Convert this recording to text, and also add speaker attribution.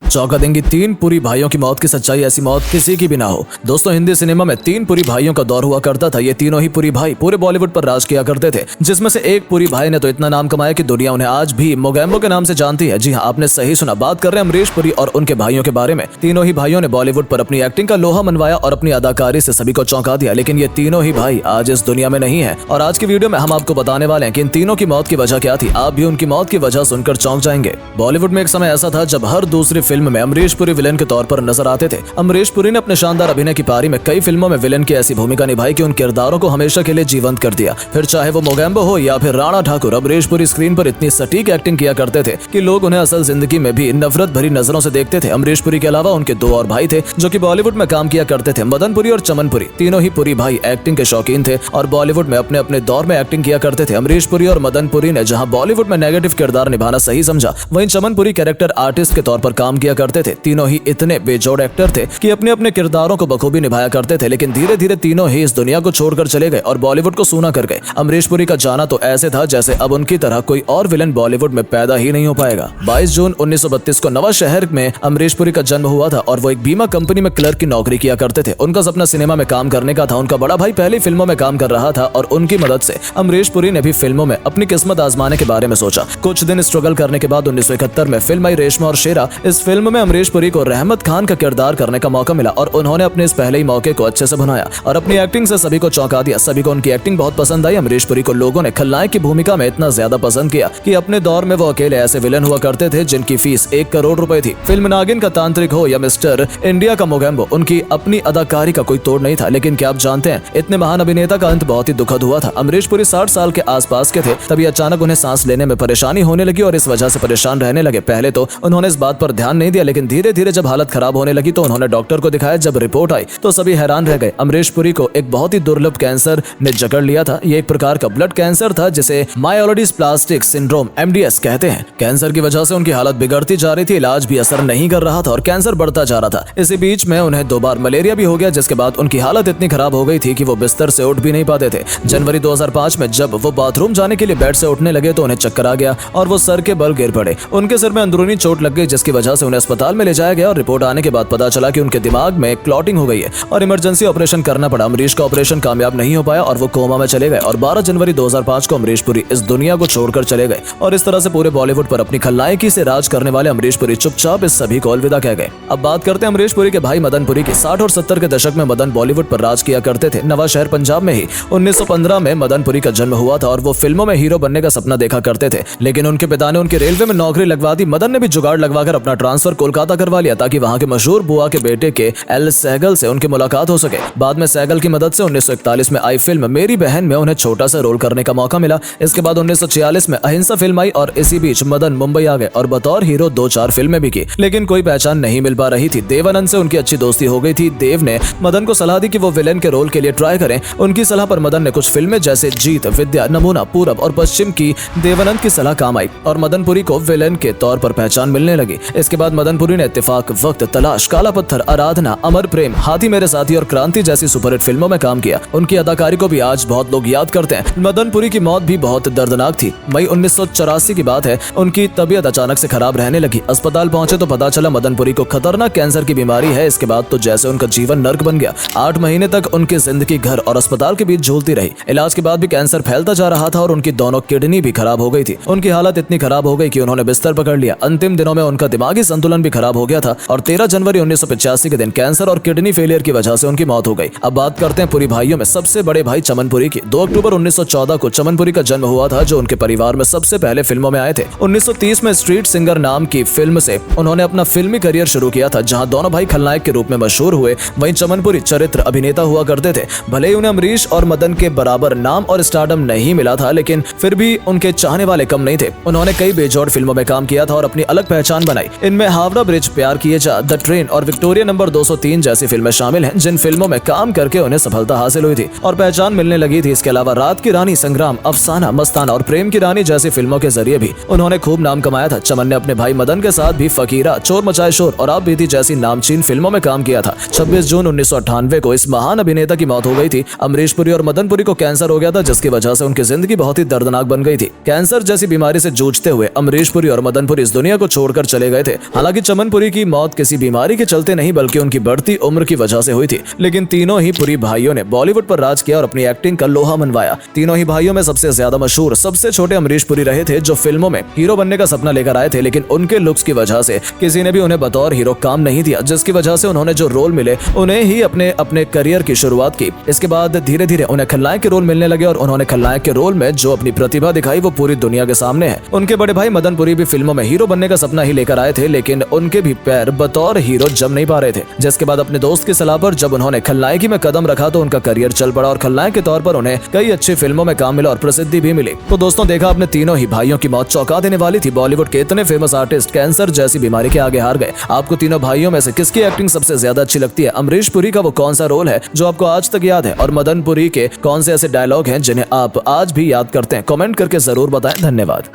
Speaker 1: चौंका देंगी तीन पुरी भाइयों की मौत की सच्चाई, ऐसी मौत किसी की भी ना हो। दोस्तों, हिंदी सिनेमा में तीन पुरी भाइयों का दौर हुआ करता था। ये तीनों ही पुरी भाई पूरे बॉलीवुड पर राज किया करते थे, जिसमें से एक पुरी भाई ने तो इतना नाम कमाया कि दुनिया उन्हें आज भी मोगैम्बो के नाम से जानती है। जी हाँ, आपने सही सुना, बात कर रहे हैं अमरीश पुरी और उनके भाइयों के बारे में। तीनों ही भाइयों ने बॉलीवुड पर अपनी एक्टिंग का लोहा मनवाया और अपनी अदाकारी से सभी को चौंका दिया। लेकिन ये तीनों ही भाई आज इस दुनिया में नहीं है और आज की वीडियो में हम आपको बताने वाले हैं कि इन तीनों की मौत की वजह क्या थी। आप भी उनकी मौत की वजह सुनकर चौंक जाएंगे। बॉलीवुड में एक समय ऐसा था जब हर दूसरी फिल्म में अमरीश पुरी विलेन के तौर पर नजर आते थे। अमरीश पुरी ने अपने शानदार अभिनय की पारी में कई फिल्मों में विलेन की ऐसी भूमिका निभाई कि उन किरदारों को हमेशा के लिए जीवंत कर दिया। फिर चाहे वो मोगैम्बो हो या फिर राणा ठाकुर, अमरीश पुरी स्क्रीन पर इतनी सटीक एक्टिंग किया करते थे कि लोग उन्हें असल जिंदगी में भी नफरत भरी नजरों से देखते थे। अमरीश पुरी के अलावा उनके दो और भाई थे जो कि बॉलीवुड में काम किया करते थे, मदन पुरी और चमन पुरी। तीनों ही पुरी भाई एक्टिंग के शौकीन थे और बॉलीवुड में अपने अपने दौर में एक्टिंग किया करते थे। अमरीश पुरी और मदन पुरी ने जहां बॉलीवुड में नेगेटिव किरदार निभाना सही समझा, वहीं चमन पुरी कैरेक्टर आर्टिस्ट के तौर पर काम किया करते थे। तीनों ही इतने बेजोड़ एक्टर थे कि अपने अपने किरदारों को बखूबी निभाया करते थे। लेकिन धीरे धीरे तीनों ही इस दुनिया को छोड़कर चले गए और बॉलीवुड को सूना कर गए। अमरीश पुरी का जाना तो ऐसे था जैसे अब उनकी तरह कोई और विलन बॉलीवुड में पैदा ही नहीं हो पाएगा। 22 जून 1932 को नवा शहर में अमरीश पुरी का जन्म हुआ था और वो एक बीमा कंपनी में क्लर्क की नौकरी किया करते थे। उनका सपना सिनेमा में काम करने का था। उनका बड़ा भाई पहले फिल्मों में काम कर रहा था और उनकी मदद से अमरीश पुरी ने भी फिल्मों में अपनी किस्मत आजमाने के बारे में सोचा। कुछ दिन स्ट्रगल करने के बाद 1971 में फिल्म आई रेशमा और शेरा। इस फिल्म में अमरीश पुरी को रहमत खान का किरदार करने का मौका मिला और उन्होंने अपने इस पहले ही मौके को अच्छे से बनाया और अपनी एक्टिंग से सभी को चौंका दिया। सभी को उनकी एक्टिंग बहुत पसंद आई। अमरीश पुरी को लोगों ने खलनायक की भूमिका में इतना ज्यादा पसंद किया कि अपने दौर में वो अकेले ऐसे विलन हुआ करते थे जिनकी फीस 1 करोड़ रुपए थी। फिल्म नागिन का तांत्रिक हो या मिस्टर इंडिया का मोगैम्बो, उनकी अपनी अदाकारी का कोई तोड़ नहीं था। लेकिन क्या आप जानते हैं, इतने महान अभिनेता का अंत बहुत ही दुखद हुआ था। अमरीश पुरी 60 साल के आसपास के थे, तभी अचानक उन्हें सांस लेने में परेशानी होने लगी और इस वजह से परेशान रहने लगे। पहले तो उन्होंने इस बात पर ध्यान नहीं दिया, लेकिन धीरे धीरे जब हालत खराब होने लगी तो उन्होंने डॉक्टर को दिखाया। जब रिपोर्ट आई तो सभी हैरान रह गए। अमरीश पुरी को एक बहुत ही दुर्लभ कैंसर ने जकड़ लिया था। ये एक प्रकार का ब्लड कैंसर था जिसे माइलोडिस्प्लास्टिक सिंड्रोम MDS कहते हैं। कैंसर की वजह से उनकी हालत बिगड़ती जा रही थी, इलाज भी असर नहीं कर रहा था और कैंसर बढ़ता जा रहा था। इसी बीच में उन्हें 2 बार मलेरिया भी हो गया, जिसके बाद उनकी हालत इतनी खराब हो गई थी कि वो बिस्तर से उठ भी नहीं पाते थे। जनवरी 2005 में जब वो बाथरूम जाने के लिए बेड से उठने लगे तो उन्हें चक्कर आ गया और वो सर के बल गिर पड़े। उनके सिर में अंदरूनी चोट लग गई, जिसकी वजह से उन्हें अस्पताल में ले जाया गया और रिपोर्ट आने के बाद पता चला कि उनके दिमाग में क्लॉटिंग हो गई है और इमरजेंसी ऑपरेशन करना पड़ा। अमरीश का ऑपरेशन कामयाब नहीं हो पाया और वो कोमा में चले गए और 12 जनवरी 2005 को अमरीश पुरी इस दुनिया को छोड़कर चले गए। और इस तरह से पूरे बॉलीवुड पर अपनी खलनायकी से राज करने वाले अमरीश पुरी चुपचाप इस सभी को अलविदा कह गए। अब बात करते हैं अमरीश पुरी के भाई मदन पुरी की। 60 और 70 के दशक में मदन बॉलीवुड पर राज किया करते थे। नवा शहर पंजाब में ही 1915 में मदन पुरी का जन्म हुआ था और वो फिल्मों में हीरो बनने का सपना देखा करते थे। लेकिन उनके पिता ने उनकी रेलवे में नौकरी लगवा दी। मदन ने भी जुगाड़ लगवाकर अपना ट्रांसफर कोलकाता करवा लिया ताकि वहां के मशहूर बुआ के बेटे के एल सहगल से उनकी मुलाकात हो सके। बाद में सहगल की मदद से 1941 में आई फिल्म मेरी बहन में उन्हें छोटा सा रोल करने का मौका मिला। इसके बाद 1946 में अहिंसा फिल्म आई और इसी बीच मदन मुंबई आ गए और बतौर हीरो 2-4 फिल्में भी की, लेकिन कोई पहचान नहीं मिल पा रही थी। देवानंद से उनकी अच्छी दोस्ती हो गई थी। देव ने मदन को सलाह दी कि वो विलेन के रोल के लिए ट्राई करें। उनकी सलाह पर मदन ने कुछ फिल्में जैसे जीत, विद्या, नमूना, पूरब और पश्चिम की देवानंद की सलाह काम आई और मदन पुरी को विलेन के तौर पर पहचान मिलने लगी। इसके बाद मदन पुरी ने इत्तेफाक, वक्त, तलाश, काला पत्थर, आराधना, अमर प्रेम, हाथी मेरे साथी और क्रांति जैसी सुपरहिट फिल्मों में काम किया। उनकी अदाकारी को भी आज बहुत लोग याद करते हैं। मदन पुरी की मौत भी बहुत दर्दनाक थी। मई 1984 की बात है। उनकी तबीयत अचानक से खराब रहने लगी। अस्पताल पहुंचे तो पता चला मदन पुरी को खतरनाक कैंसर की बीमारी है। इसके बाद तो जैसे उनका जीवन नर्क बन गया। 8 महीने तक उनकी जिंदगी घर और अस्पताल के बीच झूलती रही। इलाज के बाद भी कैंसर फैलता जा रहा था और उनकी दोनों किडनी भी खराब हो गई थी। उनकी हालत इतनी खराब हो गई कि उन्होंने बिस्तर पकड़ लिया। अंतिम दिनों में उनका दिमागी संतुलन भी खराब हो गया था और 13 जनवरी 1985 के दिन कैंसर और किडनी फेलियर की वजह से उनकी मौत हो गई। अब बात करते हैं पुरी भाइयों में सबसे बड़े भाई चमन पुरी की। 2 अक्टूबर 1914 को चमन पुरी का जन्म हुआ था, जो उनके परिवार में सबसे पहले फिल्मों में आए थे। 1930 में स्ट्रीट सिंगर नाम की फिल्म से उन्होंने अपना फिल्मी करियर शुरू किया था, जहां दोनों भाई खलनायक के रूप में मशहूर हुए। वहीं चमन पुरी चरित्र अभिनेता हुआ करते थे। भले ही उन्हें अमरीश और मदन के बराबर नाम और स्टारडम नहीं मिला था, लेकिन फिर भी उनके चाहने वाले कम नहीं थे। उन्होंने कई बेजोड़ फिल्मों में काम किया था और अपनी अलग पहचान बनाई। इनमें हावड़ा ब्रिज, प्यार किए जा, द ट्रेन और विक्टोरिया नंबर 203 जैसी फिल्में शामिल हैं, जिन फिल्मों में काम करके उन्हें सफलता हासिल हुई थी और पहचान मिलने लगी थी। इसके अलावा रात की रानी, संग्राम, अफसाना, मस्ताना और प्रेम की रानी जैसी फिल्मों के जरिए भी उन्होंने खूब नाम कमाया था। चमन ने अपने भाई मदन के साथ भी फकीरा, चोर मचाए शोर और आप बीती जैसी नामचीन फिल्मों में काम किया था। 26 जून 1998 को इस महान अभिनेता की मौत हो गई थी। अमरीश पुरी और मदन पुरी को कैंसर हो गया था, जिसकी वजह से उनकी जिंदगी बहुत ही दर्दनाक बन गई थी। कैंसर जैसी बीमारी से जूझते हुए अमरीश पुरी और मदन पुरी इस दुनिया को छोड़कर चले गए थे हालांकि चमन पुरी की मौत किसी बीमारी के चलते नहीं बल्कि उनकी बढ़ती उम्र की वजह से हुई थी, लेकिन तीनों ही पुरी भाइयों ने बॉलीवुड पर राज किया और अपनी एक्टिंग का लोहा मनवाया। तीनों ही भाइयों में सबसे ज्यादा मशहूर सबसे छोटे अमरीश पुरी रहे थे, जो फिल्मों में हीरो बनने का सपना लेकर आए थे, लेकिन उनके लुक्स की वजह से किसी ने भी उन्हें बतौर हीरो काम नहीं दिया, जिसकी वजह से उन्होंने जो रोल मिले उन्हें ही अपने करियर की शुरुआत की। इसके बाद धीरे धीरे उन्हें खलनायक के रोल मिलने लगे और उन्होंने खलनायक के रोल में जो अपनी प्रतिभा दिखाई वो पूरी दुनिया के सामने है। उनके बड़े भाई मदन पुरी भी फिल्मों में हीरो बनने का सपना ही लेकर आए थे, लेकिन उनके भी पैर बतौर हीरो जम नहीं पा रहे थे, जिसके बाद अपने दोस्त की सलाह पर जब उन्होंने खलनायकी में कदम रखा तो उनका करियर चल पड़ा और खलनायक के तौर पर उन्हें कई अच्छी फिल्मों में काम मिला और प्रसिद्धि भी मिली। तो दोस्तों देखा आपने, तीनों ही भाइयों की मौत चौंका देने वाली थी। बॉलीवुड के इतने फेमस आर्टिस्ट कैंसर जैसी बीमारी के आगे हार गए। आपको तीनों भाइयों में से किसकी एक्टिंग सबसे ज्यादा अच्छी लगती है? अमरीश पुरी का वो कौन सा रोल है जो आपको आज तक याद है, और मदन पुरी के कौन से ऐसे डायलॉग हैं जिन्हें आप आज भी याद करते हैं? कमेंट करके जरूर बताएं। धन्यवाद।